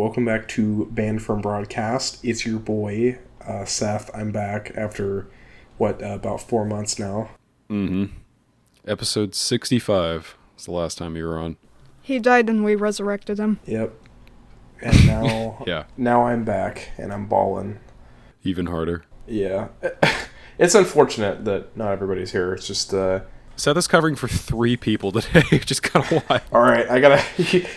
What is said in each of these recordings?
welcome back to Banned from Broadcast. It's your boy, Seth. I'm back after, about 4 months now. Mm-hmm. Episode 65 was the last time you were on. He died and we resurrected him. Yep. And now, yeah. Now I'm back and I'm balling. Even harder. Yeah. It's unfortunate that not everybody's here. It's just, Seth is covering for 3 people today, just kind of why. All right,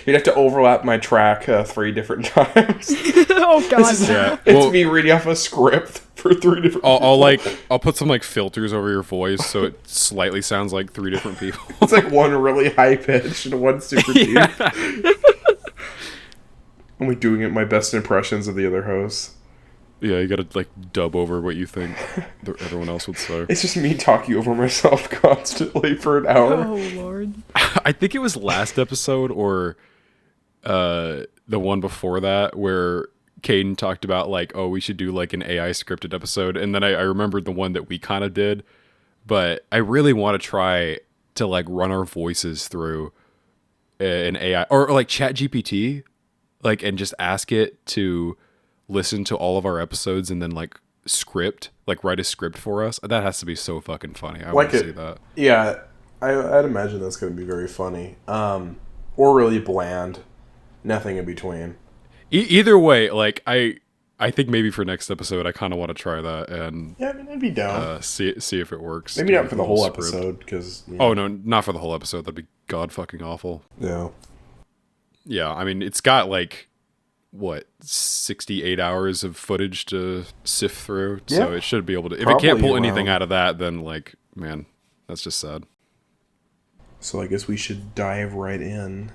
you'd have to overlap my track 3 different times. Oh god, it's me reading off a script for 3 different. I'll put some like filters over your voice so it slightly sounds like 3 different people. It's like one really high pitched and one super deep. I'm like doing it my best impressions of the other hosts. Yeah, you gotta like dub over what you think everyone else would say. It's just me talking over myself constantly for an hour. Oh lord. I think it was last episode or the one before that where Caden talked about like, oh, we should do like an AI scripted episode, and then I remembered the one that we kind of did, but I really want to try to like run our voices through an AI or like ChatGPT, like, and just ask it to listen to all of our episodes and then like write a script for us. That has to be so fucking funny. I want to see that. Yeah, I'd imagine that's going to be very funny. Or really bland. Nothing in between. Either way, like I think maybe for next episode I kind of want to try that and yeah, I mean, I'd be down. See if it works. Maybe not for the whole episode because. Oh no, not for the whole episode. That'd be god fucking awful. No. Yeah, I mean it's got like 68 hours of footage to sift through, so it should be able to. If it can't pull anything out of that, then like, man, that's just sad. So I guess we should dive right in.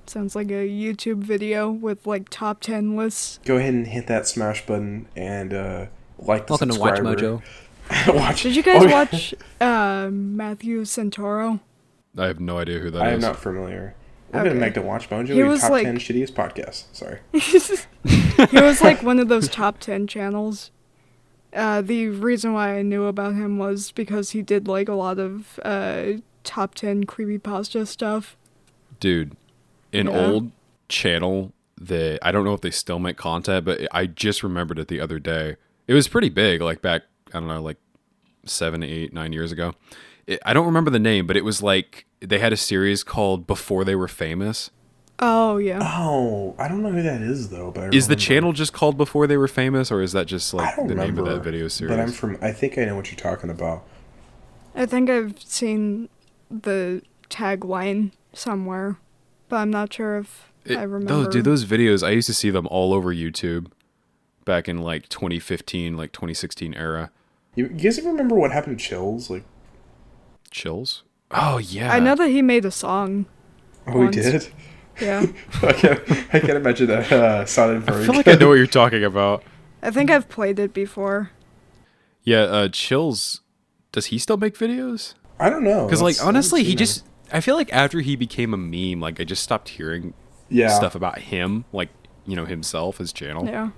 Sounds like a YouTube video with like top 10 lists. Go ahead and hit that smash button and like the Welcome subscriber. to Watch Mojo. Did you guys watch Matthew Santoro? I have no idea who that is. I am not familiar. We're going to make the Watch Mojo He was top like 10 shittiest podcasts. Sorry. He was like one of those top 10 channels. The reason why I knew about him was because he did like a lot of top 10 creepypasta stuff. Dude, an old channel that I don't know if they still make content, but I just remembered it the other day. It was pretty big, like back, I don't know, like 7, 8, 9 years ago. I don't remember the name, but it was like they had a series called Before They Were Famous. Oh, yeah. Oh, I don't know who that is, though. But Is the channel just called Before They Were Famous, or is that just like the name of that video series? But I think I know what you're talking about. I think I've seen the tagline somewhere, but I'm not sure if I remember. Those videos, I used to see them all over YouTube back in like 2015, like 2016 era. You guys ever remember what happened to Chills? Like Chills? Oh, yeah. I know that he made a song. Oh, once. He did? Yeah. I can't imagine that sounded very I feel like I know what you're talking about. I think I've played it before. Yeah, Chills, does he still make videos? I don't know. Because, like, honestly, I feel like after he became a meme, like, I just stopped hearing stuff about him, like, you know, himself, his channel. Yeah.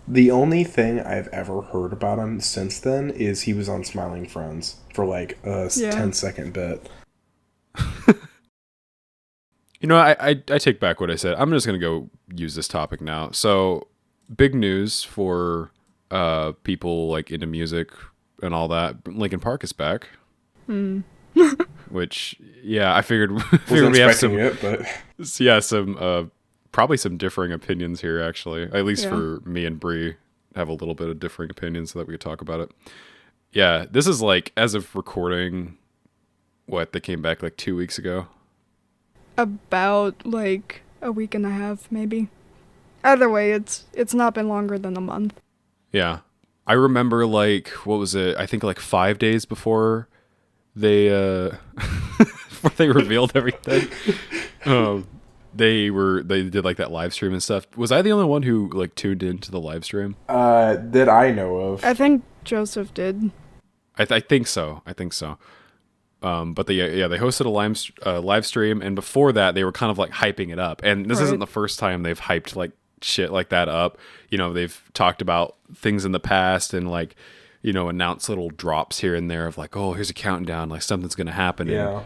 The only thing I've ever heard about him since then is he was on Smiling Friends for like a 10-second bit. You know, I take back what I said. I'm just going to go use this topic now. So, big news for people like into music and all that. Linkin Park is back. Which, yeah, I figured we have some... probably some differing opinions here, actually. At least for me and Bree have a little bit of differing opinions so that we could talk about it. Yeah, this is like, as of recording, they came back like 2 weeks ago? About like a week and a half, maybe. Either way, it's not been longer than a month. Yeah. I remember like, what was it? I think like 5 days before they, before they revealed everything. They did like that live stream and stuff. Was I the only one who like tuned into the live stream? That I know of. I think Joseph did. I think so. But they hosted a live stream, and before that they were kind of like hyping it up. And this isn't the first time they've hyped like shit like that up. You know, they've talked about things in the past and like, you know, announced little drops here and there of like, oh, here's a countdown, like something's gonna happen in,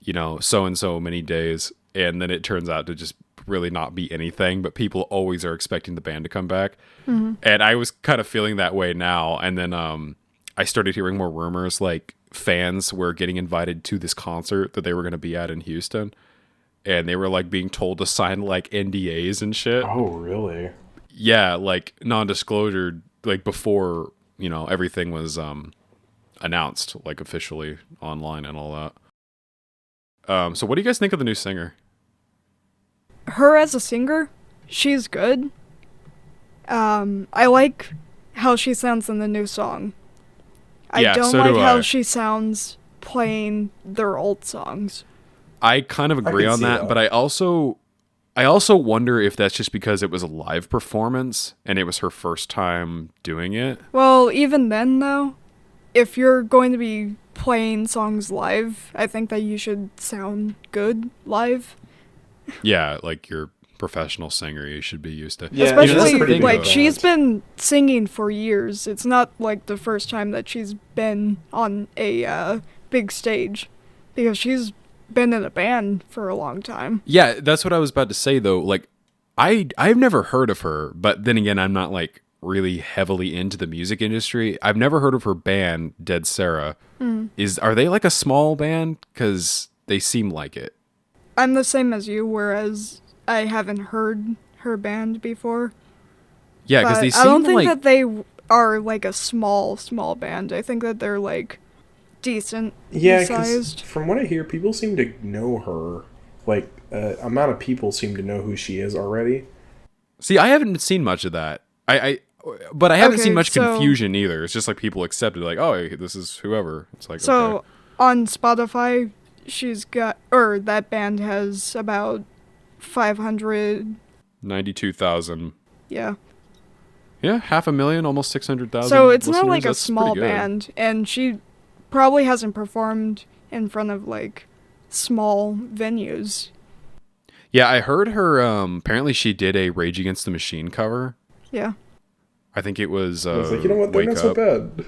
you know, so and so many days. And then it turns out to just really not be anything, but people always are expecting the band to come back. And I was kind of feeling that way now. And then I started hearing more rumors, like fans were getting invited to this concert that they were going to be at in Houston. And they were like being told to sign like NDAs and shit. Oh, really? Yeah, like non-disclosure, like before, everything was announced, like officially online and all that. So what do you guys think of the new singer? Her as a singer, she's good. I like how she sounds in the new song. I don't like how she sounds playing their old songs. I kind of agree on that, but I also wonder if that's just because it was a live performance and it was her first time doing it. Well, even then though, if you're going to be playing songs live, I think that you should sound good live. Yeah, like you're professional singer, you should be used to. Yeah, especially like she's been singing for years. It's not like the first time that she's been on a big stage, because she's been in a band for a long time. Yeah, that's what I was about to say though. Like I've never heard of her, but then again, I'm not like really heavily into the music industry. I've never heard of her band, Dead Sarah. Are they like a small band? Because they seem like it. I'm the same as you, whereas I haven't heard her band before. Yeah, because they seem I don't think like that they are like a small band. I think that they're like decent sized. From what I hear, people seem to know her. Like, amount of people seem to know who she is already. See, I haven't seen much of that. But I haven't seen much confusion either. It's just like people accepted, like, oh, this is whoever. It's like, okay. On Spotify, that band has about 592,000. Yeah. Yeah, 500,000, almost 600,000. So it's not like a small band, and she probably hasn't performed in front of like small venues. Yeah, I heard her. Apparently, she did a Rage Against the Machine cover. Yeah. I think it was. I was like, you know what? They're not so bad.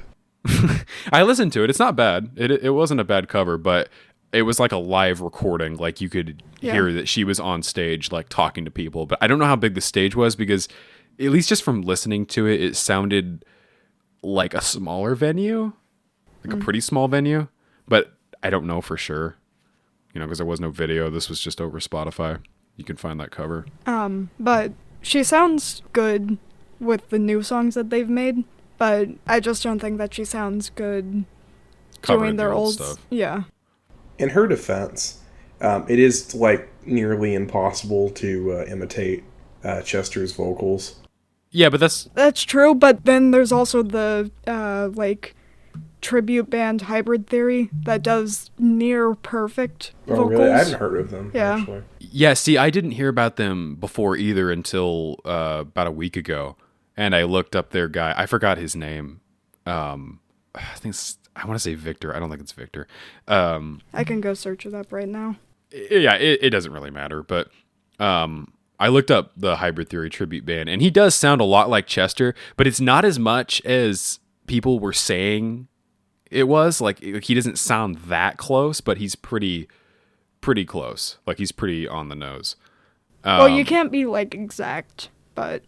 I listened to it. It's not bad. It wasn't a bad cover, but it was like a live recording. Like you could hear that she was on stage, like talking to people. But I don't know how big the stage was, because at least just from listening to it, it sounded like a smaller venue, like a pretty small venue. But I don't know for sure, because there was no video. This was just over Spotify. You can find that cover. But she sounds good with the new songs that they've made, but I just don't think that she sounds good doing their old stuff. Yeah. In her defense, it is like nearly impossible to imitate Chester's vocals. Yeah, but that's true. But then there's also the like tribute band Hybrid Theory that does near perfect vocals. Really? I hadn't heard of them. Yeah. Actually. Yeah. See, I didn't hear about them before either until about a week ago, and I looked up their guy. I forgot his name. I want to say Victor. I don't think it's Victor. I can go search it up right now. Yeah, it doesn't really matter, but I looked up the Hybrid Theory tribute band, and he does sound a lot like Chester, but it's not as much as people were saying it was. Like, he doesn't sound that close, but he's pretty close. Like, he's pretty on the nose. Well, you can't be like exact, but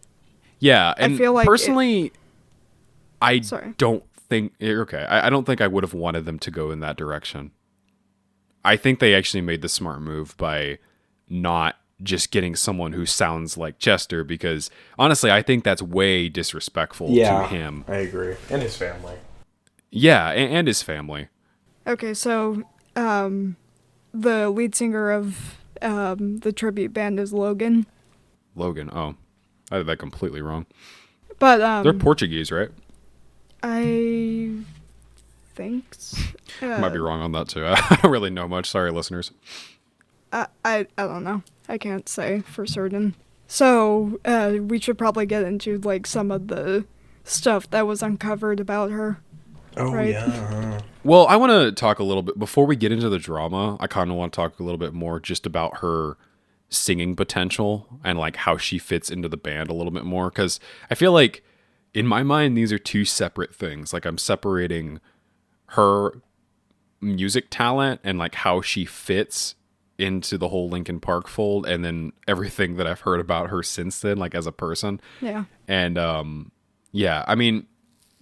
yeah, and I feel like personally, I don't think I don't think I would have wanted them to go in that direction. I think they actually made the smart move by not just getting someone who sounds like Chester, because honestly, I think that's way disrespectful to him. I agree. And his family. Yeah, and his family. Okay, so the lead singer of the tribute band is Logan. Logan, oh. I did that completely wrong. But they're Portuguese, right? I think so. I might be wrong on that too. I don't really know much. Sorry, listeners. I don't know. I can't say for certain. So we should probably get into like some of the stuff that was uncovered about her. Oh, right? Yeah. Well, I want to talk a little bit before we get into the drama. I kind of want to talk a little bit more just about her singing potential and like how she fits into the band a little bit more, because I feel like in my mind these are two separate things. Like, I'm separating her music talent and like how she fits into the whole Linkin Park fold, and then everything that I've heard about her since then, like as a person. Yeah. And yeah, I mean,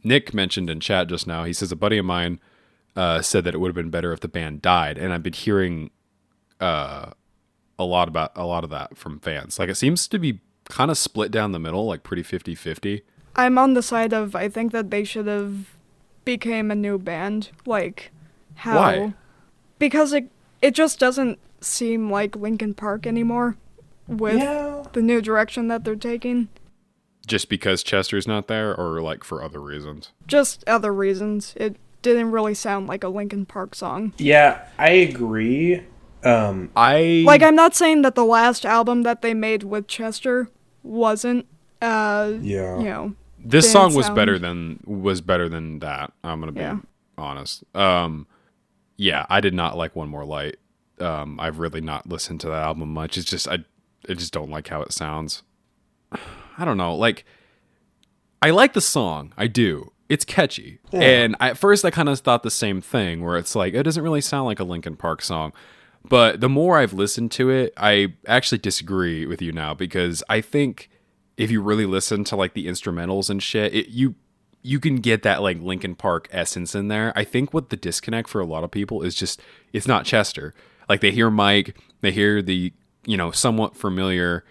Nick mentioned in chat just now, he says a buddy of mine said that it would have been better if the band died, and I've been hearing a lot of that from fans. Like, it seems to be kind of split down the middle, like pretty 50-50. I'm on the side of, I think that they should have became a new band. Like, how... Why? Because it just doesn't seem like Linkin Park anymore with the new direction that they're taking. Just because Chester's not there, or like for other reasons? Just other reasons. It didn't really sound like a Linkin Park song. Yeah, I agree. I'm not saying that the last album that they made with Chester wasn't, this song was better than that. I'm gonna be honest. Yeah, I did not like One More Light. I've really not listened to that album much. It's just I just don't like how it sounds. I don't know. Like, I like the song. I do. It's catchy. Yeah. And at first I kind of thought the same thing, where it's like, it doesn't really sound like a Linkin Park song. But the more I've listened to it, I actually disagree with you now, because I think if you really listen to like the instrumentals and shit, you can get that like Linkin Park essence in there. I think what the disconnect for a lot of people is just, it's not Chester. Like, they hear Mike, they hear the, somewhat familiar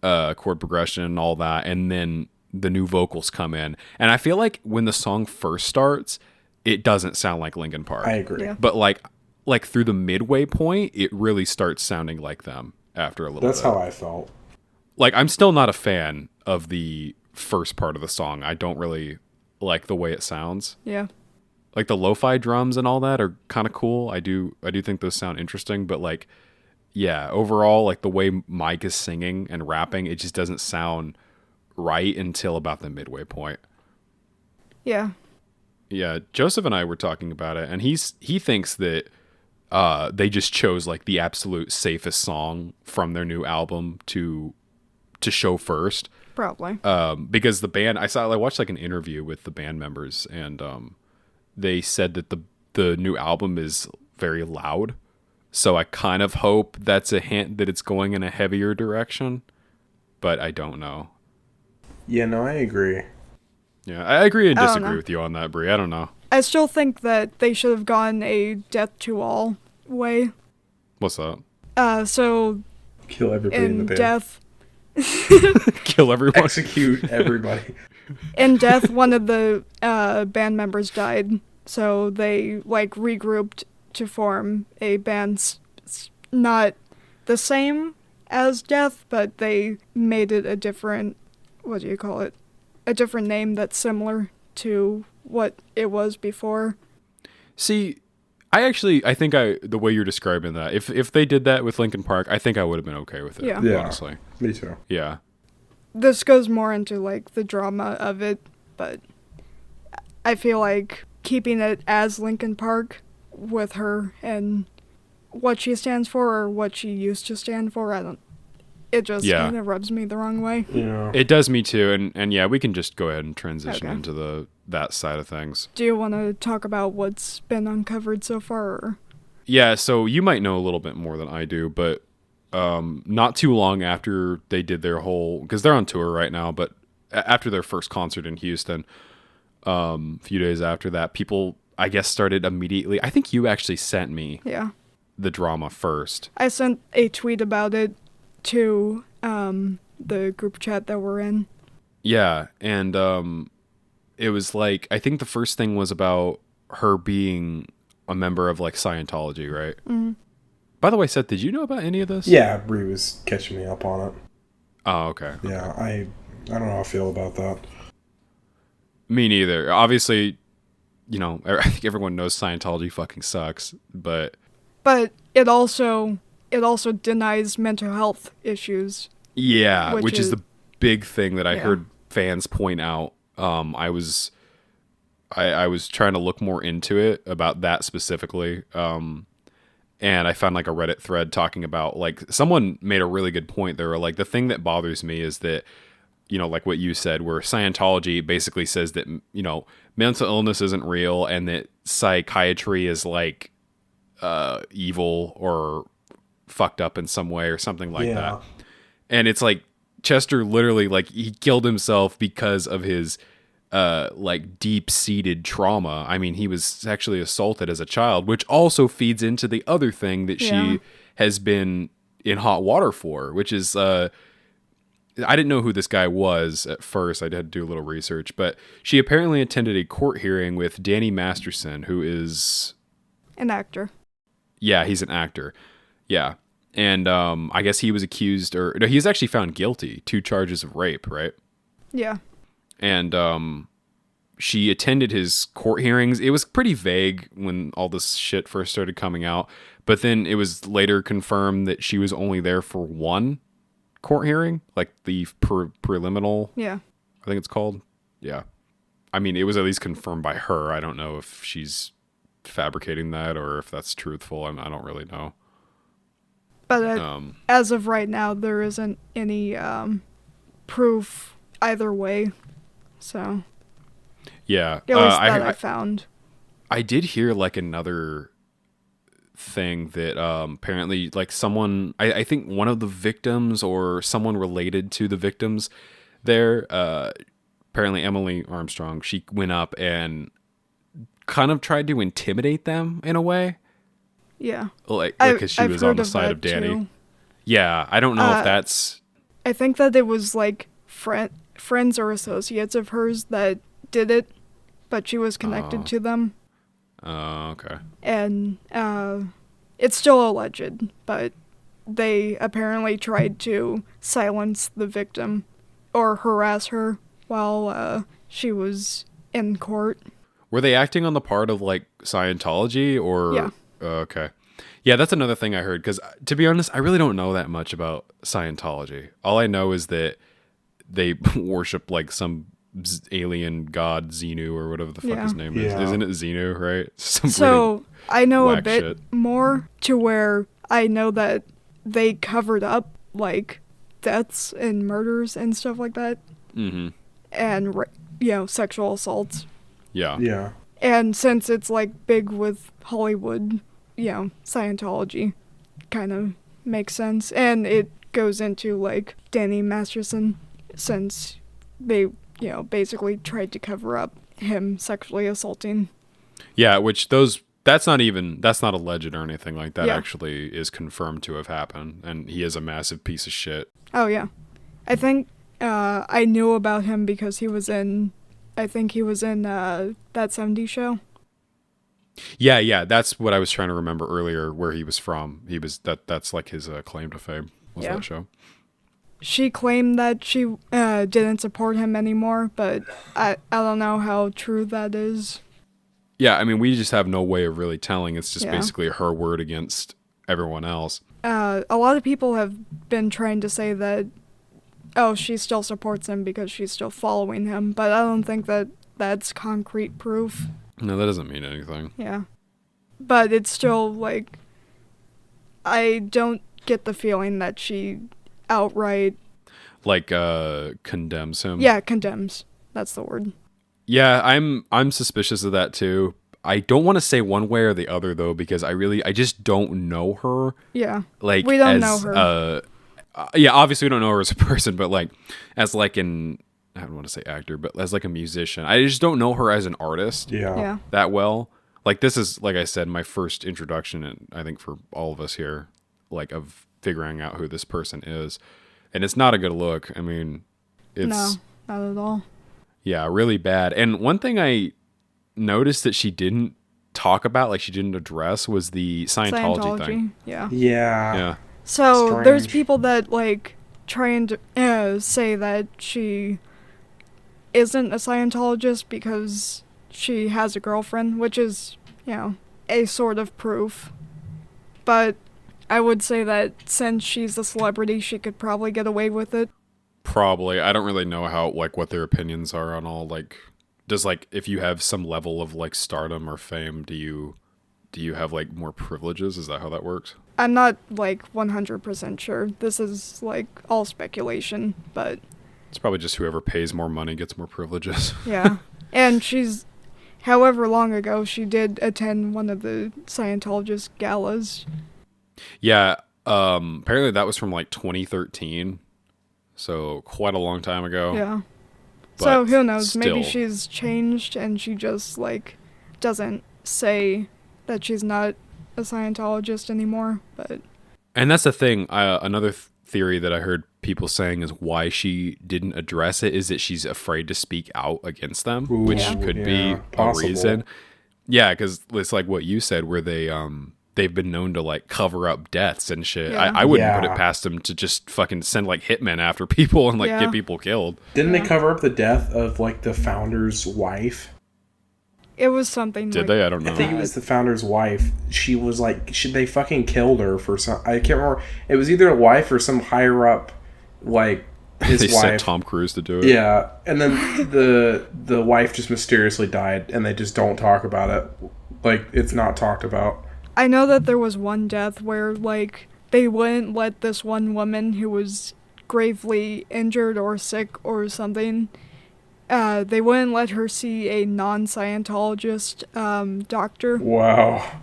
chord progression and all that, and then the new vocals come in. And I feel like when the song first starts, it doesn't sound like Linkin Park. I agree. Yeah. But like through the midway point, it really starts sounding like them after a little bit. That's how I felt. Like, I'm still not a fan of the first part of the song. I don't really like the way it sounds. Yeah. Like, the lo-fi drums and all that are kind of cool. I do think those sound interesting, but like, yeah, overall, like the way Mike is singing and rapping, it just doesn't sound right until about the midway point. Yeah. Yeah, Joseph and I were talking about it, and he thinks that they just chose like the absolute safest song from their new album to show first. Probably. Because the band, I watched like an interview with the band members, and they said that the new album is very loud. So I kind of hope that's a hint that it's going in a heavier direction, but I don't know. Yeah, no, I agree. Yeah, I agree and disagree with you on that, Bree. I don't know. I still think that they should have gone a Death to All way. What's that? So kill everybody in the band. Death. Kill everyone. Execute everybody. In Death, one of the band members died, so they like regrouped to form a band not the same as Death, but they made it a different, what do you call it? A different name that's similar to what it was before. See, I think the way you're describing that, if they did that with Linkin Park, I think I would have been okay with it. Yeah. Honestly. Me too. Yeah. This goes more into like the drama of it, but I feel like keeping it as Linkin Park with her and what she stands for or what she used to stand for, it just kind of rubs me the wrong way. Yeah. It does me too, and yeah, we can just go ahead and transition into that side of things. Do you want to talk about what's been uncovered so far? Or? Yeah, so you might know a little bit more than I do, but not too long after they did their whole, because they're on tour right now, but after their first concert in Houston, a few days after that, people, I guess, started immediately. I think you actually sent me the drama first. I sent a tweet about it to the group chat that we're in. Yeah, and it was like, I think the first thing was about her being a member of like Scientology, right? Mm-hmm. By the way, Seth, did you know about any of this? Yeah, Bree was catching me up on it. Oh, okay. Yeah, I don't know how I feel about that. Me neither. Obviously, I think everyone knows Scientology fucking sucks, but it also denies mental health issues. Yeah, which is the big thing that I heard fans point out. I was trying to look more into it about that specifically. And I found like a Reddit thread talking about, like, someone made a really good point. They were like, the thing that bothers me is that, like what you said, where Scientology basically says that, mental illness isn't real and that psychiatry is like evil or fucked up in some way or something like Yeah. that. And it's like Chester literally, like, he killed himself because of his like deep-seated trauma. I mean, he was sexually assaulted as a child, which also feeds into the other thing that she has been in hot water for, which is I didn't know who this guy was at first. I had to do a little research, but she apparently attended a court hearing with Danny Masterson, who is An actor. Yeah, he's an actor. Yeah. And I guess he was accused, or no, he was actually found guilty, 2 charges of rape, right? Yeah. And she attended his court hearings. It was pretty vague when all this shit first started coming out, but then it was later confirmed that she was only there for one court hearing, like the preliminary. Yeah. I think it's called. Yeah. I mean, it was at least confirmed by her. I don't know if she's fabricating that or if that's truthful. I don't really know. But as of right now, there isn't any proof either way. So yeah, at least that I found. I did hear like another thing that apparently like someone, I think one of the victims or someone related to the victims there, apparently Emily Armstrong, she went up and kind of tried to intimidate them in a way. Yeah. Like because she was on the side of Danny. Too. Yeah, I don't know if that's... I think that it was like friends or associates of hers that did it, but she was connected to them. Oh, okay. And it's still alleged, but they apparently tried to silence the victim or harass her while she was in court. Were they acting on the part of like Scientology or... Yeah. Okay. Yeah, that's another thing I heard, because to be honest, I really don't know that much about Scientology. All I know is that they worship like some alien god Xenu or whatever the fuck his name is. Isn't it Xenu, right? So I know a bit shit. more to where I know that they covered up like deaths and murders and stuff like that. Mm-hmm. And, sexual assaults. Yeah. Yeah. And since it's like big with Hollywood, Scientology kind of makes sense. And it goes into like Danny Masterson, since they, basically tried to cover up him sexually assaulting. Yeah, which that's not alleged or anything like that. Actually is confirmed to have happened, and he is a massive piece of shit. Oh yeah. I think I knew about him because he was in That 70s Show. Yeah, that's what I was trying to remember earlier, where he was from. He was that's like his claim to fame was that show. She claimed that she didn't support him anymore, but I don't know how true that is. Yeah, I mean, we just have no way of really telling. It's just basically her word against everyone else. A lot of people have been trying to say that, she still supports him because she's still following him, but I don't think that that's concrete proof. No, that doesn't mean anything. Yeah. But it's still, like, I don't get the feeling that she outright... Like, condemns him? Yeah, condemns. That's the word. Yeah, I'm suspicious of that, too. I don't want to say one way or the other, though, because I just don't know her. Yeah. Like, we don't know her. Yeah, obviously we don't know her as a person, but, like, as, like, I don't want to say actor, but as like a musician. I just don't know her as an artist that well. Like this is, like I said, my first introduction, and I think for all of us here, like of figuring out who this person is. And it's not a good look. I mean, it's... No, not at all. Yeah, really bad. And one thing I noticed that she didn't talk about, like she didn't address, was the Scientology thing. Yeah. Yeah. So Strange. There's people that like try and say that she isn't a Scientologist because she has a girlfriend, which is, a sort of proof. But I would say that since she's a celebrity, she could probably get away with it. Probably. I don't really know how, like, what their opinions are on all, like, does, like, if you have some level of, like, stardom or fame, do you have, like, more privileges? Is that how that works? I'm not, like, 100% sure. This is, like, all speculation, but... It's probably just whoever pays more money gets more privileges. Yeah. And however long ago, she did attend one of the Scientologist galas. Yeah. Apparently that was from like 2013, so quite a long time ago. Yeah. But So who knows? Maybe still. she's changed and she just like doesn't say that she's not a Scientologist anymore. But And that's the thing. Another theory that I heard people saying is why she didn't address it is that she's afraid to speak out against them, which Yeah. could be possible. a reason. Yeah, because it's like what you said, where they've been known to like cover up deaths and shit. Yeah. I wouldn't put Yeah. it past them to just fucking send like hitmen after people and like Yeah. get people killed. Didn't Yeah. they cover up the death of like the founder's wife? it was something. Did like, they? I don't know. I think it was the founder's wife. She was like, they fucking killed her for some. I can't remember. It was either a wife or some higher up, like his They wife. sent Tom Cruise to do it. Yeah, and then the wife just mysteriously died, and they just don't talk about it. Like it's not talked about. I know that there was one death where like they wouldn't let this one woman who was gravely injured or sick or something. They wouldn't let her see a non-Scientologist doctor. Wow,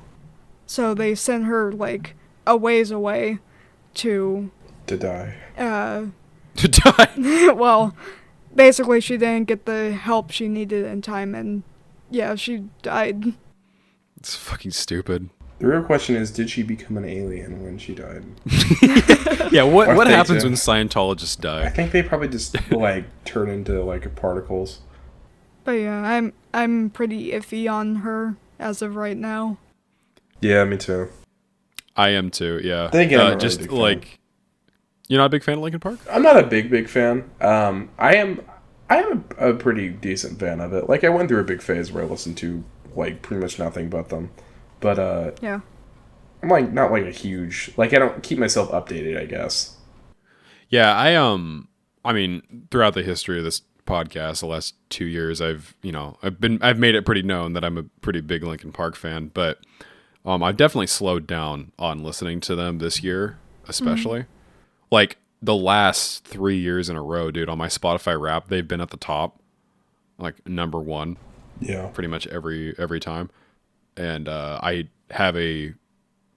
So they sent her like a ways away to to die. To die. well, basically she didn't get the help she needed in time and yeah, she died. It's fucking stupid. The real question is, did she become an alien when she died? Yeah, what I think happens so. when Scientologists I die? think they probably just like turn into like particles. But yeah, I'm pretty iffy on her as of right now. Yeah, me too. I am too. Yeah. Then again, I'm not really a just big fan. like you're not a big fan of Linkin Park? I'm not a big fan. I am a pretty decent fan of it. Like I went through a big phase where I listened to like pretty much nothing but them. But Yeah. I'm like not like a huge like I don't keep myself updated, I guess. Yeah, I mean, throughout the history of this podcast, the last 2 years, I've made it pretty known that I'm a pretty big Linkin Park fan, but I've definitely slowed down on listening to them this year, especially. Like the last 3 years in a row, dude, on my Spotify Wrapped, they've been at the top, like number one, Yeah. pretty much every time, and I have a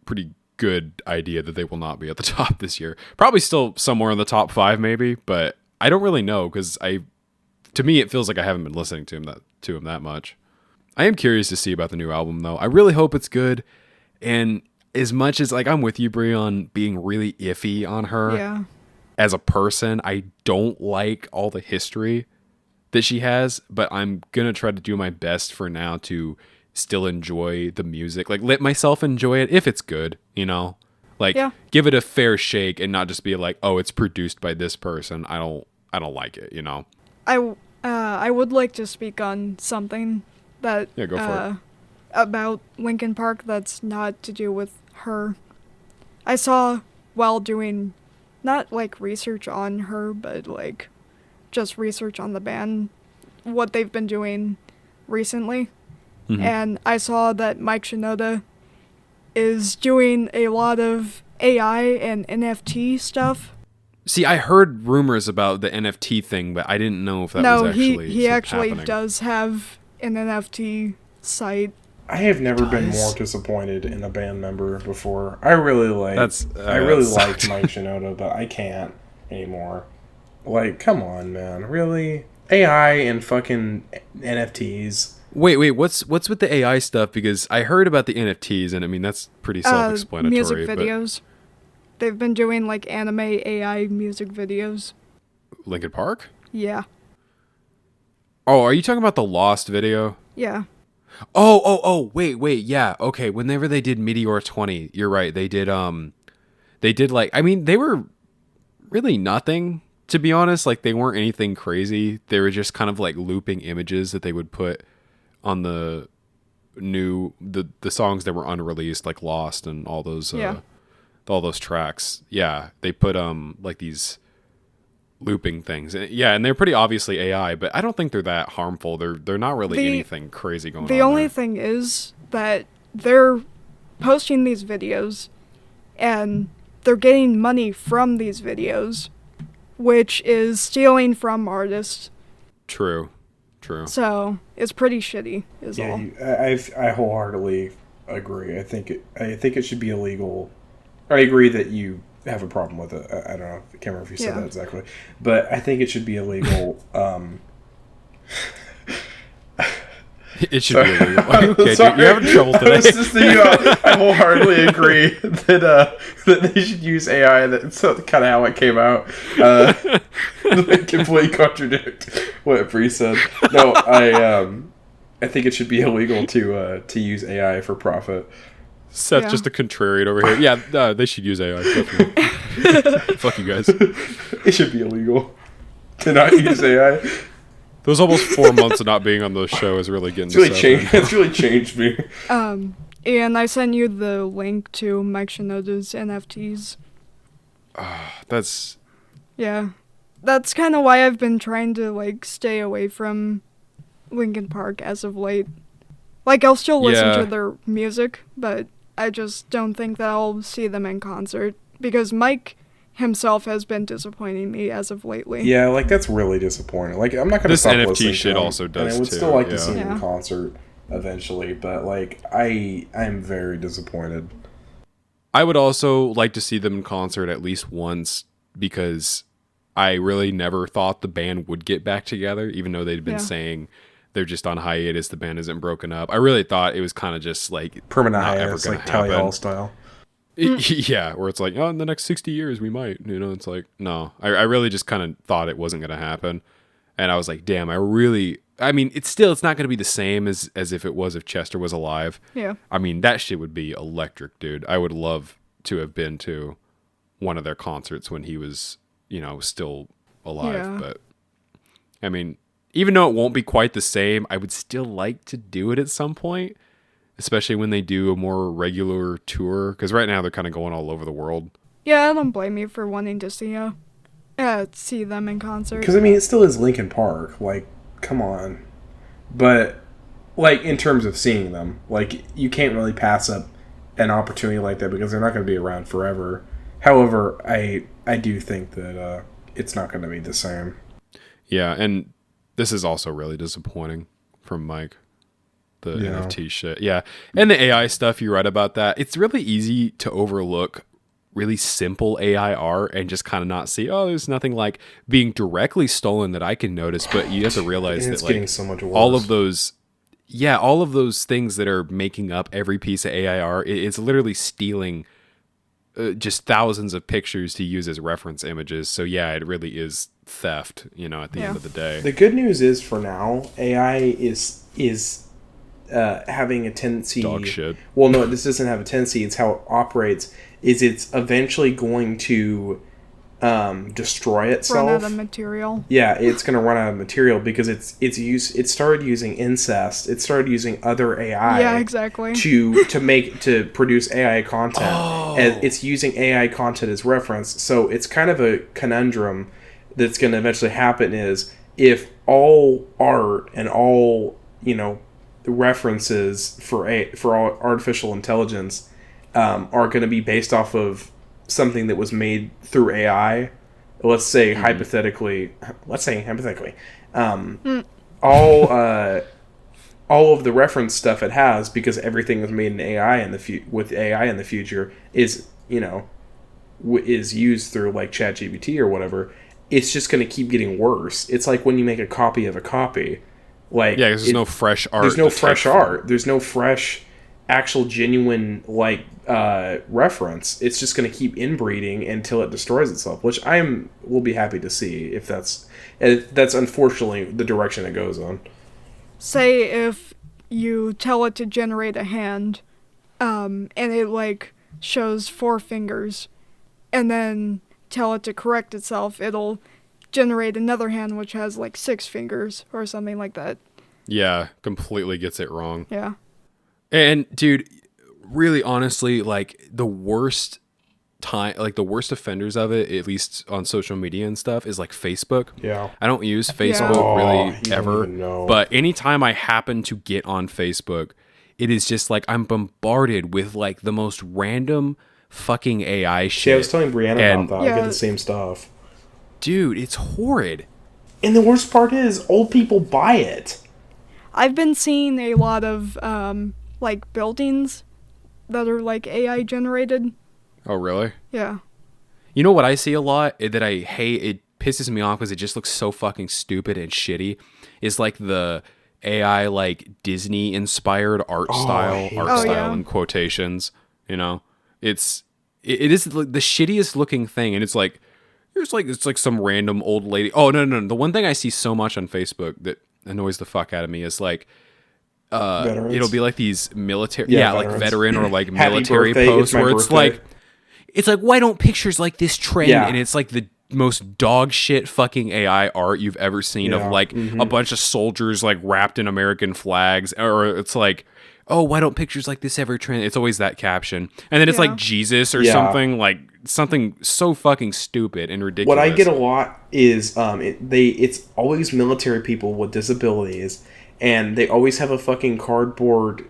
pretty good idea that they will not be at the top this year. Probably still somewhere in the top 5, maybe, but I don't really know because to me, it feels like I haven't been listening to him that much. I am curious to see about the new album, though. I really hope it's good. And as much as like I'm with you, Brie, on being really iffy on her Yeah. as a person, I don't like all the history that she has. But I'm gonna try to do my best for now to still enjoy the music. Like let myself enjoy it if it's good, you know. Like Yeah. give it a fair shake and not just be like, oh, it's produced by this person. I don't like it, you know. I would like to speak on something that Yeah, go for it. about Linkin Park that's not to do with her. I saw while doing not like research on her, but like just research on the band, what they've been doing recently. Mhm. And I saw that Mike Shinoda is doing a lot of AI and NFT stuff. See, I heard rumors about the NFT thing, but I didn't know if that No, was actually he actually happening. does have an NFT site. I have never been Does. more disappointed in a band member before. I really like I really that liked sucks. Mike Shinoda, but I can't anymore. Like, come on, man. Really? AI and fucking NFTs. Wait, what's with the AI stuff? Because I heard about the NFTs, and I mean that's pretty self-explanatory. Music but videos. They've been doing like anime AI music videos. Linkin Park? Yeah. Oh, are you talking about the Lost video? Yeah. Oh, wait, yeah, okay. Whenever they did Meteor 20, you're right. They did like, I mean, they were really nothing, to be honest. Like they weren't anything crazy. They were just kind of like looping images that they would put on the songs that were unreleased, like Lost and all those Yeah. all those tracks. Yeah, they put like these looping things. And they're pretty obviously AI, but I don't think they're that harmful. They're not really anything crazy going on. The only there. thing is that they're posting these videos and they're getting money from these videos, which is stealing from artists. True. So it's pretty shitty, is all. I wholeheartedly agree. I think it should be illegal I agree that you have a problem with it. I don't know. I can't remember if you said that exactly. But I think it should be illegal. It should be illegal. Okay, dude, you're having trouble today. I wholeheartedly agree that they should use AI. That's kind of how it came out. Completely contradict what Bree said. No, I think it should be illegal to use AI for profit. Seth, just a contrarian over here. Yeah, they should use AI. Fuck you guys. It should be illegal to not use AI. Those almost 4 months of not being on the show is really getting It's really changed me. And I sent you the link to Mike Shinoda's NFTs. That's... Yeah. That's kind of why I've been trying to, like, stay away from Linkin Park as of late. Like, I'll still listen to their music, but I just don't think that I'll see them in concert. Because Mike himself has been disappointing me as of lately. Yeah, like, that's really disappointing. Like, I'm not going to stop listening to him. This NFT shit also does, and I would too. still like to see him in concert eventually, but, like, I'm very disappointed. I would also like to see them in concert at least once, because I really never thought the band would get back together, even though they'd been saying they're just on hiatus, the band isn't broken up. I really thought it was kind of just, like, permanent not hiatus, ever like happen. Tally Hall style. Yeah, where it's like, oh, in the next 60 years we might, it's like, no. I really just kind of thought it wasn't going to happen. And I was like, damn, it's not going to be the same as if it was if Chester was alive. Yeah. I mean, that shit would be electric, dude. I would love to have been to one of their concerts when he was, still alive. Yeah. But, I mean, even though it won't be quite the same, I would still like to do it at some point. Especially when they do a more regular tour. Because right now they're kind of going all over the world. Yeah, I don't blame you for wanting to see them in concert. Because, it still is Linkin Park. Like, come on. But, like, in terms of seeing them, like, you can't really pass up an opportunity like that because they're not going to be around forever. However, I do think that it's not going to be the same. Yeah, and this is also really disappointing from Mike. The NFT shit. Yeah. And the AI stuff, you read about that. It's really easy to overlook really simple AI art and just kind of not see, there's nothing like being directly stolen that I can notice. But you have to realize that, it's like, getting so much worse. all of those things that are making up every piece of AI art, it's literally stealing just thousands of pictures to use as reference images. So yeah, it really is theft, at the end of the day. The good news is, for now, AI is having a tendency... Dog shit. Well, no, this doesn't have a tendency. It's how it operates. It's eventually going to destroy itself. Run out of material. Yeah, it's going to run out of material because it started using incest. It started using other AI. Yeah, exactly. to produce AI content. And it's using AI content as reference. So it's kind of a conundrum that's going to eventually happen is if all art and all, references for all artificial intelligence are going to be based off of something that was made through AI. Let's say hypothetically, all of the reference stuff it has, because everything was made in AI with AI in the future is is used through like ChatGPT or whatever. It's just going to keep getting worse. It's like when you make a copy of a copy. Like, yeah, because there's no fresh art. There's no fresh art. There's no fresh, actual, genuine, reference. It's just going to keep inbreeding until it destroys itself, which will be happy to see if that's unfortunately the direction it goes on. Say if you tell it to generate a hand, and it, shows 4 fingers, and then tell it to correct itself, it'll generate another hand which has 6 fingers or something like that. Yeah, completely gets it wrong. Yeah. And dude, really honestly, the worst offenders of it, at least on social media and stuff, is Facebook. Yeah. I don't use Facebook really ever, know. But anytime I happen to get on Facebook, it is just I'm bombarded with the most random fucking AI shit. Yeah, I was telling Breanna about that. Yeah. I get the same stuff. Dude, it's horrid. And the worst part is, old people buy it. I've been seeing a lot of, buildings that are, AI generated. Oh, really? Yeah. You know what I see a lot that I hate? It pisses me off because it just looks so fucking stupid and shitty. Is like the AI like Disney inspired art Oh, I style, hate art that. style Oh, yeah. in quotations. You know, it is the shittiest looking thing, and it's like it's like some random old lady. Oh no! The one thing I see so much on Facebook that annoys the fuck out of me is like it'll Veterans. be like these military, Yeah, like veterans. veteran or like Happy military birthday, posts it's my where it's birthday. like, why don't pictures like this trend? Yeah. And it's like the most dog shit fucking AI art you've ever seen of Yeah, like a bunch of soldiers like wrapped in American flags, or it's like, oh, why don't pictures like this ever trend? It's always that caption, and then it's like Yeah. Jesus or Yeah. something, like something so fucking stupid and ridiculous. What I get a lot is it's always military people with disabilities, and they always have a fucking cardboard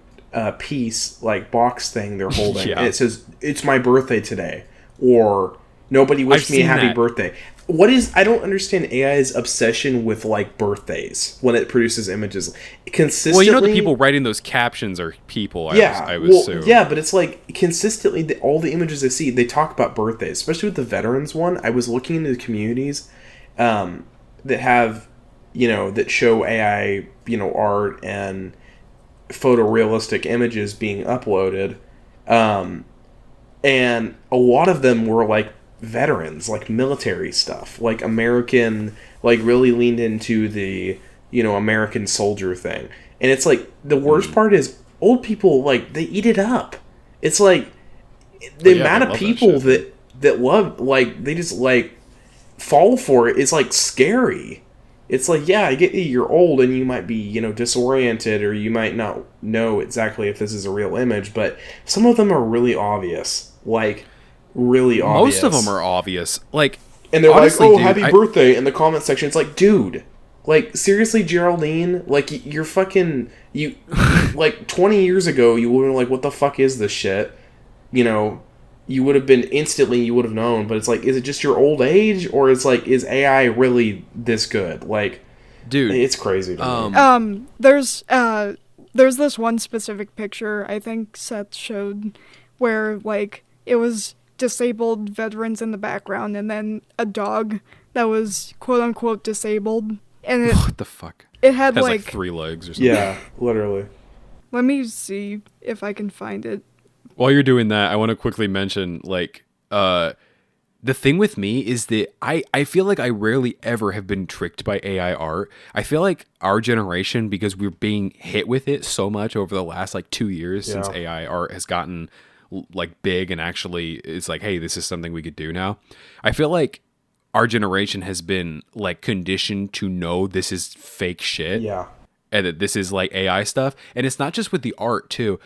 piece like box thing they're holding. Yeah. And it says "It's my birthday today," or "Nobody wished I've me a seen happy that. birthday." What is I don't understand AI's obsession with like birthdays when it produces images consistently. Well, you know the people writing those captions are people. I would assume. Yeah, but it's like consistently all the images I see, they talk about birthdays, especially with the veterans one. I was looking into the communities that have, that show AI, art and photorealistic images being uploaded, and a lot of them were like veterans, like military stuff, like American, like really leaned into the American soldier thing. And it's like the worst part is old people, like they eat it up. It's like the yeah, amount they of love that people shit. that love, like they just like fall for it is like scary. It's like, yeah, I get you're old and you might be, disoriented, or you might not know exactly if this is a real image, but some of them are really obvious. Like really obvious. Most of them are obvious. Like, and they're honestly, like, "Oh, dude, happy birthday!" in the comment section. It's like, dude, like seriously, Geraldine, like you're fucking you. Like 20 years ago, you would have been like, "What the fuck is this shit?" You would have been instantly. You would have known. But it's like, is it just your old age, or it's like, is AI really this good? Like, dude, it's crazy to me. There's this one specific picture I think Seth showed where like it was disabled veterans in the background and then a dog that was quote unquote disabled, and what the fuck? it had Has like 3 legs or something. Yeah, literally. let me see if I can find it. While you're doing that, I want to quickly mention, like, the thing with me is that I feel like I rarely ever have been tricked by AI art. I feel like our generation, because we're being hit with it so much over the last, like, 2 years since Yeah. AI art has gotten, like, big and actually it's like, hey, this is something we could do now. I feel like our generation has been, like, conditioned to know this is fake shit. Yeah. And that this is, like, AI stuff. And it's not just with the art, too.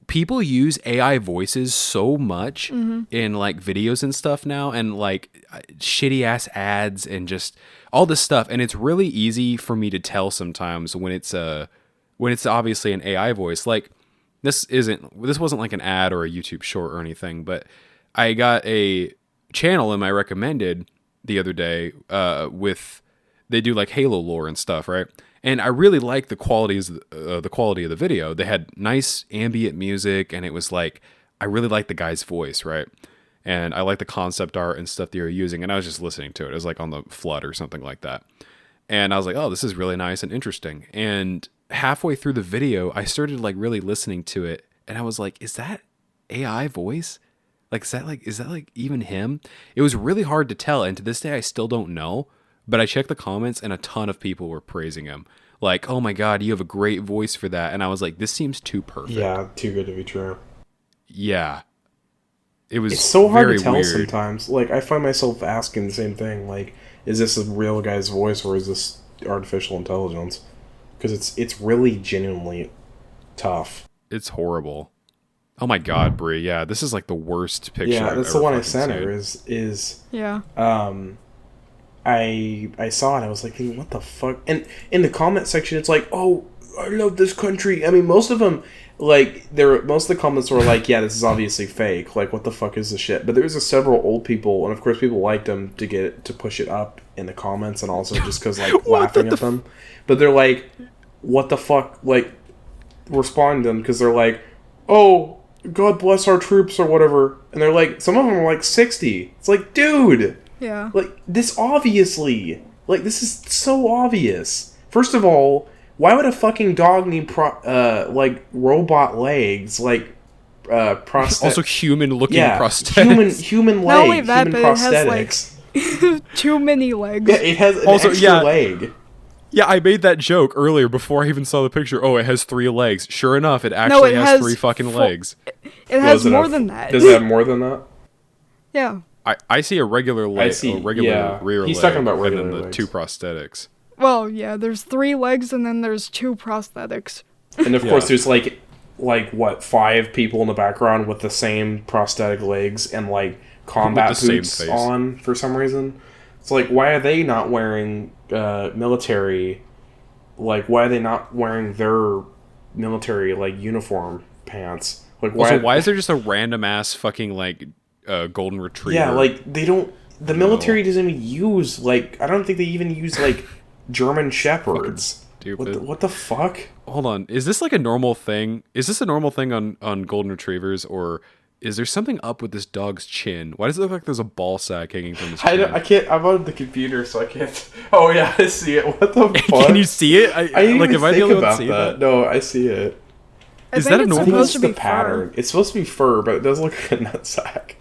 People use AI voices so much in like videos and stuff now, and like shitty ass ads and just all this stuff. And it's really easy for me to tell sometimes when it's obviously an AI voice. Like this wasn't like an ad or a YouTube short or anything, but I got a channel in my recommended the other day they do like Halo lore and stuff, right? And I really liked the quality of the video. They had nice ambient music, and it was like, I really liked the guy's voice, right? And I liked the concept art and stuff they were using, and I was just listening to it. It was like on the flood or something like that. And I was like, oh, this is really nice and interesting. And halfway through the video, I started like really listening to it, and I was like, is that AI voice? Like, is that like even him? It was really hard to tell, and to this day, I still don't know. But I checked the comments, and a ton of people were praising him. Like, oh my god, you have a great voice for that. And I was like, this seems too perfect. Yeah, too good to be true. Yeah. It was It's so hard very to tell weird. sometimes. Like, I find myself asking the same thing. Like, is this a real guy's voice, or is this artificial intelligence? Because it's really genuinely tough. It's horrible. Oh my god, Brie. Yeah, this is like the worst picture. Yeah, I've that's ever the one I fucking sent seen. her. Is Yeah. I saw it. I was like, thinking, what the fuck? And in the comment section, it's like, oh, I love this country. I mean, most of them, like, most of the comments were like, yeah, this is obviously fake. Like, what the fuck is this shit? But there was several old people, and of course, people liked them to push it up in the comments, and also just because like laughing at them. But they're like, what the fuck? Like, respond to them because they're like, oh, God bless our troops or whatever. And they're like, some of them are like 60. It's like, dude. Yeah. Like, this obviously. Like, this is so obvious. First of all, why would a fucking dog need, like, robot legs? Like, Also human-looking prosthetics. Human leg, Not only that, human but prosthetics. it has, like, too many legs. Yeah, it has an extra leg. Yeah, I made that joke earlier before I even saw the picture. Oh, it has 3 legs. Sure enough, it actually has 3 fucking legs. It has more than that. Does it have more than that? Yeah. I see a regular leg, a regular rear leg. He's talking about regular and then the legs. 2 prosthetics. Well, yeah, there's 3 legs and then there's 2 prosthetics. And of course, there's like what, 5 people in the background with the same prosthetic legs and like combat boots on for some reason. It's like, why are they not wearing military? Like, why are they not wearing their military like uniform pants? Like, why is there just a random ass fucking like golden retriever? Yeah, like they don't. The military doesn't even use like. I don't think they even use like German shepherds. Stupid. What the fuck? Hold on, is this like a normal thing? Is this a normal thing on golden retrievers, or is there something up with this dog's chin? Why does it look like there's a ball sack hanging from his chin? I can't. I'm on the computer, so I can't. Oh yeah, I see it. What the fuck? Can you see it? I didn't like, even am I the think only one about to see that. No, I see it. Is that a normal? I think it's to the be pattern. Fur. It's supposed to be fur, but it does look like a nutsack.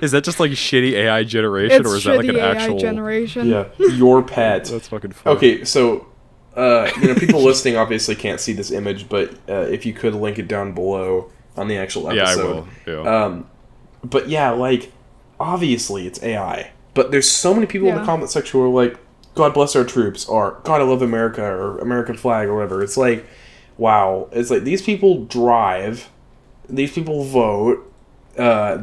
Is that just like shitty AI generation, or is that like an AI actual generation? Yeah, your pet. That's fucking funny. Okay, so people listening obviously can't see this image, but if you could link it down below on the actual episode. Yeah, I will. Yeah. But yeah, like obviously it's AI, but there's so many people in the comment section who are like, "God bless our troops," or "God I love America," or "American flag," or whatever. It's like, wow. It's like these people drive, these people vote.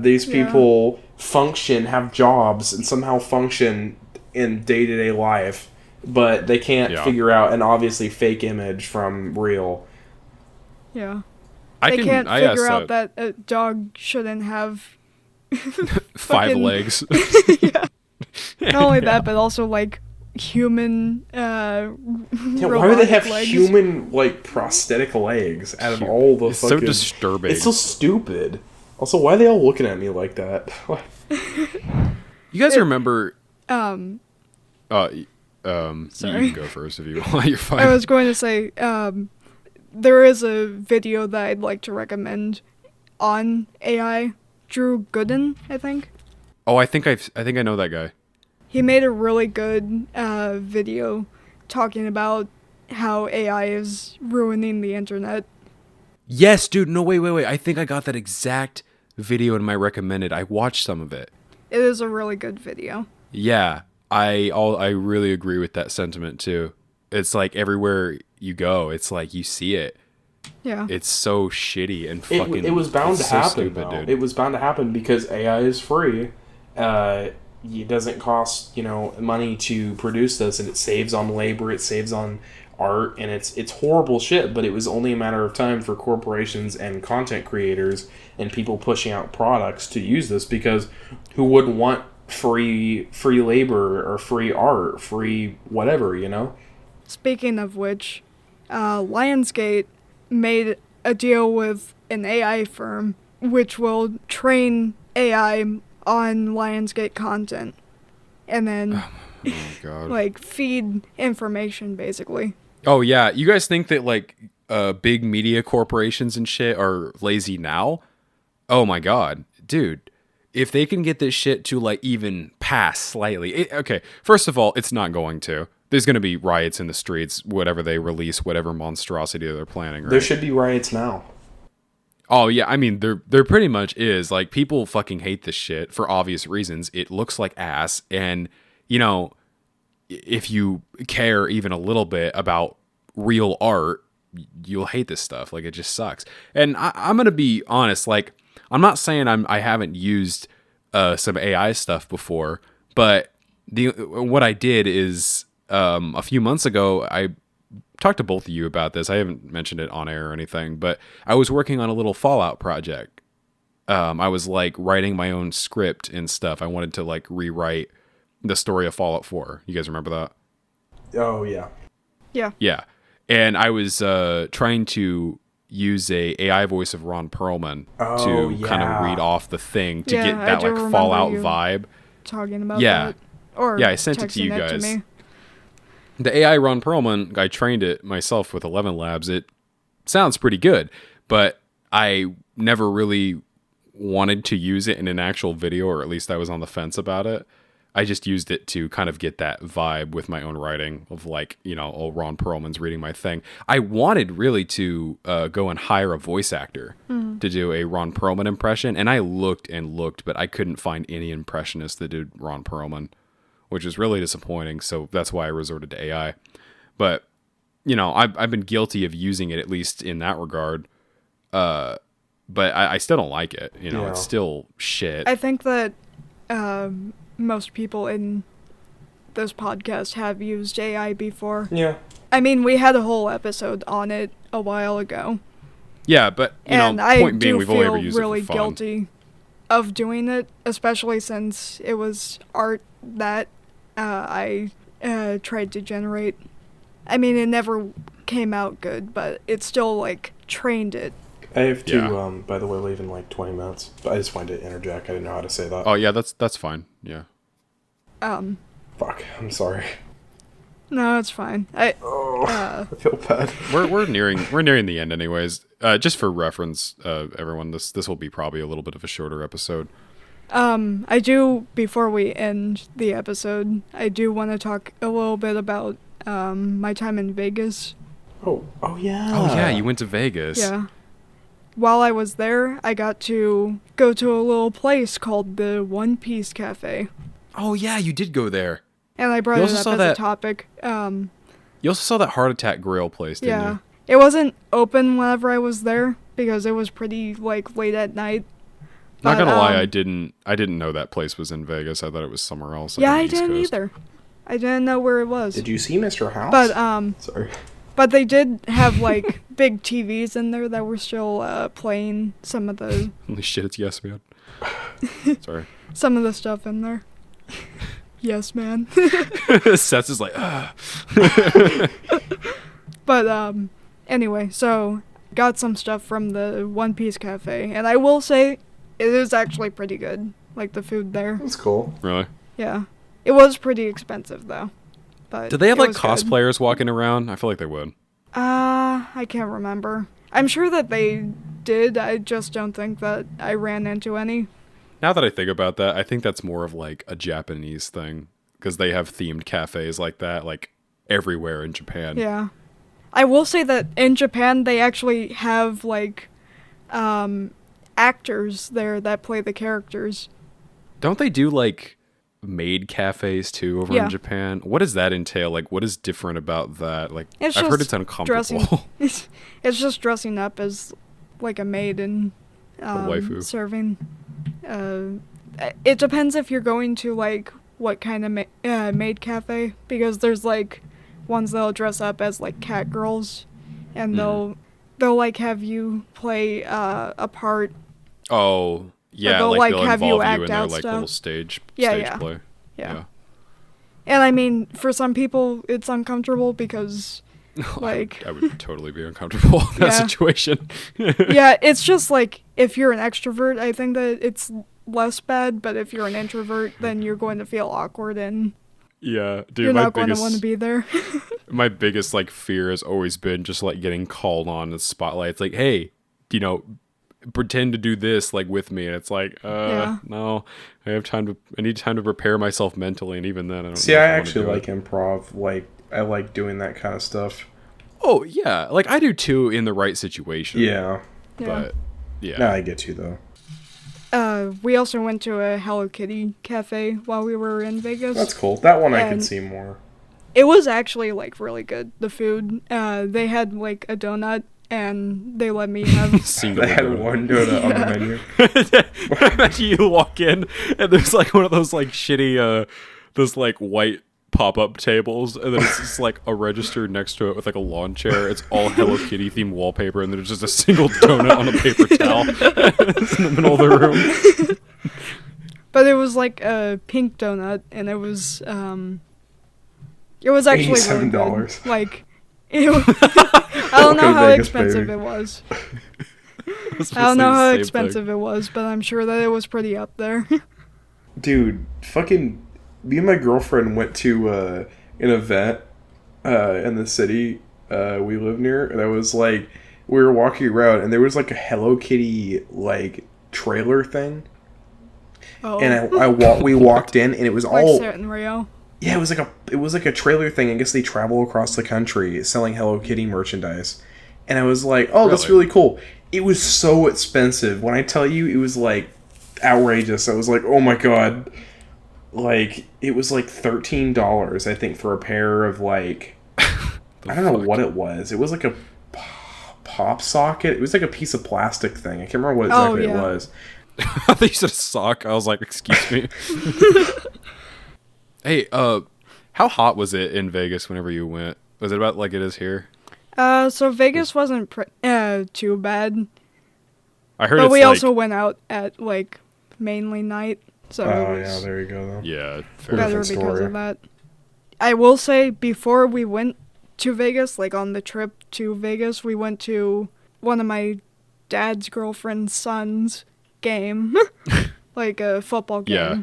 These people function, have jobs, and somehow function in day-to-day life, but they can't figure out an obviously fake image from real. Yeah. They can't figure out that a dog shouldn't have 5 legs. Yeah. Not only that, but also like human why would they have legs? human like prosthetic legs out of all the It's fucking... so disturbing. It's so stupid. Also, why are they all looking at me like that? You guys remember? Sorry. You can go first if you want. You're fine. I was going to say, there is a video that I'd like to recommend on AI. Drew Gooden, I think. Oh, I think I know that guy. He made a really good video talking about how AI is ruining the internet. Yes, dude. No, wait. I think I got that exact video in my recommended. I watched some of it. It is a really good video. Yeah, I really agree with that sentiment too. It's like everywhere you go, it's like you see it. Yeah. It's so shitty and fucking. It was bound to so happen. Stupid, Though. dude. It was bound to happen because AI is free. It doesn't cost money to produce this, and it saves on labor. It saves on art, and it's horrible shit. But it was only a matter of time for corporations and content creators and people pushing out products to use this, because who wouldn't want free labor or free art, free whatever, Speaking of which, Lionsgate made a deal with an AI firm which will train AI on Lionsgate content and then Oh God. like feed information basically. Oh yeah, you guys think that like big media corporations and shit are lazy now? Oh my God, dude. If they can get this shit to like even pass slightly. Okay, first of all, it's not going to. There's going to be riots in the streets, whatever they release, whatever monstrosity they're planning, right? There should be riots now. Oh yeah, I mean there pretty much is. Like, people fucking hate this shit for obvious reasons. It looks like ass, and if you care even a little bit about real art, you'll hate this stuff. Like, it just sucks. And I'm gonna be honest. Like, I'm not saying I haven't used some AI stuff before, but what I did is a few months ago I talked to both of you about this. I haven't mentioned it on air or anything, but I was working on a little Fallout project. I was like writing my own script and stuff. I wanted to like rewrite the story of Fallout 4. You guys remember that? Oh yeah. Yeah. Yeah. And I was trying to use a AI voice of Ron Perlman Oh, to kind of read off the thing to Yeah, get I that do like remember Fallout you vibe. talking about Yeah. that. Or Yeah, I sent it to you texting guys. me. The AI Ron Perlman, I trained it myself with 11 Labs. It sounds pretty good, but I never really wanted to use it in an actual video, or at least I was on the fence about it. I just used it to kind of get that vibe with my own writing of like, oh, Ron Perlman's reading my thing. I wanted really to go and hire a voice actor to do a Ron Perlman impression, and I looked and looked, but I couldn't find any impressionist that did Ron Perlman, which is really disappointing. So that's why I resorted to AI. But, I've been guilty of using it, at least in that regard. But I still don't like it. It's still shit. I think that most people in this podcast have used AI before. Yeah. I mean, we had a whole episode on it a while ago. Yeah, but, And point I being, do we've only ever feel used really it for fun. guilty of doing it, especially since it was art that I tried to generate. I mean, it never came out good, but it still, like, trained it. I have to, by the way, leave in like 20 minutes. But I just wanted to interject. I didn't know how to say that. Oh, yeah, that's fine. Yeah. Fuck. I'm sorry. No, it's fine. I feel bad. We're nearing the end anyways. Just for reference, everyone, this will be probably a little bit of a shorter episode. I do, before we end the episode, I do want to talk a little bit about my time in Vegas. Oh yeah. Oh yeah, you went to Vegas. Yeah. While I was there, I got to go to a little place called the One Piece Cafe. Oh yeah, you did go there. And I brought You it also up saw as a that- topic. You also saw that Heart Attack Grill place, didn't Yeah. you? It wasn't open whenever I was there because it was pretty, like, late at night. Not But, gonna lie, I didn't know that place was in Vegas. I thought it was somewhere else. Yeah, on the I East didn't Coast. either. I didn't know where it was. Did you see Mr. House? But, Sorry. But they did have, like, big TVs in there that were still playing some of the Holy shit, it's Yes Man. Sorry. some of the stuff in there. Yes, man. Seth is like, But anyway, so got some stuff from the One Piece Cafe, and I will say it is actually pretty good. Like the food there. That's cool. really? Yeah. It was pretty expensive though. But Did they have it like was good. cosplayers walking around? I feel like they would. I can't remember. I'm sure that they did. I just don't think that I ran into any. Now that I think about that, I think that's more of like a Japanese thing because they have themed cafes like that, like everywhere in Japan. Yeah. I will say that in Japan they actually have like actors there that play the characters. Don't they do like maid cafes too over Yeah. in Japan? What does that entail? Like, what is different about that? Like, It's I've heard just it's uncomfortable. It's just dressing up as like a maid and waifu. serving. It depends if you're going to like what kind of maid cafe, because there's like ones that'll dress up as like cat girls, and they'll like have you play a part. Oh, yeah, they'll, like like, they'll have you involve you act in their out like stuff. little stage Yeah. play. Yeah. And I mean, for some people, it's uncomfortable because, like, I would totally be uncomfortable in that Yeah. situation. yeah, it's just like if you're an extrovert, I think that it's less bad. But if you're an introvert, then you're going to feel awkward and Yeah, dude, you're my not going to biggest want to be there. my biggest like fear has always been just like getting called on the spotlight. It's like, hey, pretend to do this like with me, and it's like, Yeah. no, I need time to prepare myself mentally, and even then, I don't. See, know if I wanna actually do like it. improv. Like, I like doing that kind of stuff. Oh yeah, like I do too in the right situation. Yeah. but yeah, No, I get you though. We also went to a Hello Kitty cafe while we were in Vegas. That's cool. That one I And- could see more. It was actually like really good. The food. They had like a donut, and they let me have. single. They had donut. one donut on the menu. Imagine you walk in and there's like one of those like shitty, those like white pop-up tables, and then it's just like a register next to it with like a lawn chair. It's all Hello Kitty themed wallpaper, and there's just a single donut on a paper towel. It's in the middle of the room. But it was like a pink donut, and it was actually really good. $87. Like, Ew. I don't know Okay, how Vegas, expensive baby. it was. I was I don't supposed to know say how the same expensive it was, but I'm sure that it was pretty up there. Dude, fucking, me and my girlfriend went to an event in the city we live near. That was like, we were walking around and there was like a Hello Kitty like trailer thing. Oh, And we walked in and it was like all, Seth and Rio. yeah, it was like a trailer thing. I guess they travel across the country selling Hello Kitty merchandise. And I was like, oh, that's Really? really cool. It was so expensive. When I tell you, it was like outrageous. I was like, oh my god. Like, it was like $13, I think, for a pair of like, I don't know what it was. It was like a pop socket. It was like a piece of plastic thing. I can't remember what exactly it was. I thought you said a sock. I was like, excuse me. Hey, how hot was it in Vegas whenever you went? Was it about like it is here? So Vegas wasn't too bad, I heard but it's we like, also went out at like mainly night, so it Oh, was yeah, there you go, though. yeah, fair better different because story. of that. I will say, before we went to Vegas, like on the trip to Vegas, we went to one of my dad's girlfriend's son's game, like a football game. Yeah.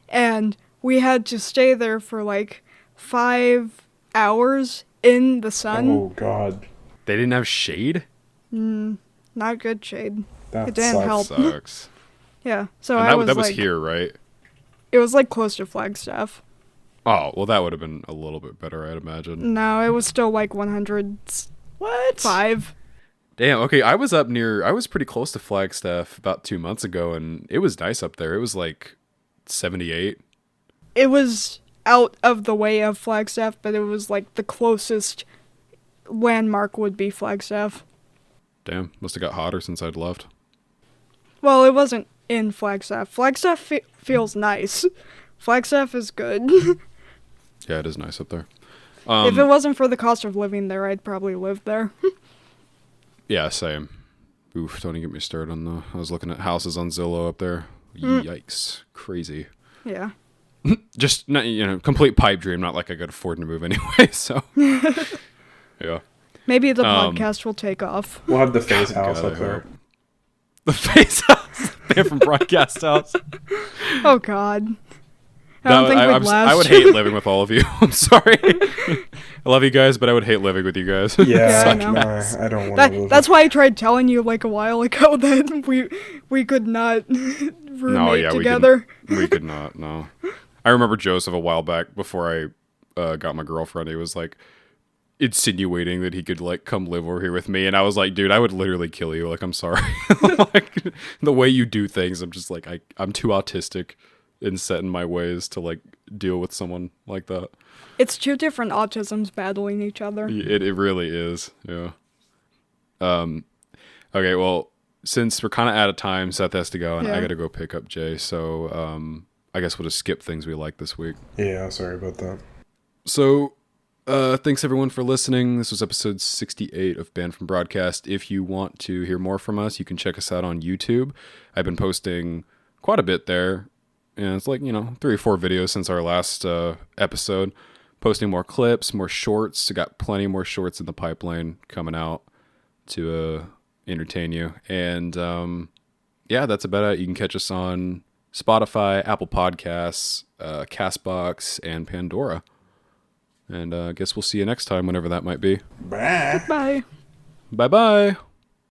And we had to stay there for like 5 hours in the sun. Oh, God. They didn't have shade? Not good shade. That It didn't help. Sucks. Yeah, so And I was that was like, here, right? it was like close to Flagstaff. Oh, well, that would have been a little bit better, I'd imagine. No, it was still like 105. What? Damn, okay, I was pretty close to Flagstaff about 2 months ago, and it was nice up there. It was like 78. It was out of the way of Flagstaff, but it was like the closest landmark would be Flagstaff. Damn, must have got hotter since I'd left. Well, it wasn't in Flagstaff. Flagstaff feels nice. Flagstaff is good. Yeah, it is nice up there. If it wasn't for the cost of living there, I'd probably live there. Yeah, same. Oof, don't even get me started on I was looking at houses on Zillow up there. Yikes. Crazy. Yeah. Just, not, complete pipe dream. Not like I could afford to move anyway, so. Yeah. Maybe the podcast will take off. We'll have the face house God, up I there. hope. The face house. They're from Broadcast House. Oh, God. I don't think we'd last. I would hate living with all of you. I'm sorry. I love you guys, but I would hate living with you guys. Yeah, I know. nah, I don't want to live That's why I tried telling you like a while ago that we could not roommate together. We could not, no. I remember Joseph a while back before I got my girlfriend. He was like insinuating that he could like come live over here with me, and I was like, dude, I would literally kill you. Like, I'm sorry. Like, the way you do things, I'm just like, I'm too autistic and set in my ways to like deal with someone like that. It's two different autisms battling each other. It really is. Yeah. Okay, well, since we're kind of out of time, Seth has to go, and I got to go pick up Jay. So I guess we'll just skip things we like this week. Yeah, sorry about that. So thanks everyone for listening. This was episode 68 of Banned from Broadcast. If you want to hear more from us, you can check us out on YouTube. I've been posting quite a bit there. And it's like, 3 or 4 videos since our last episode. Posting more clips, more shorts. I got plenty more shorts in the pipeline coming out to entertain you. And yeah, that's about it. You can catch us on Spotify, Apple Podcasts, Castbox, and Pandora. And I guess we'll see you next time, whenever that might be. Bye. Bye. Bye-bye.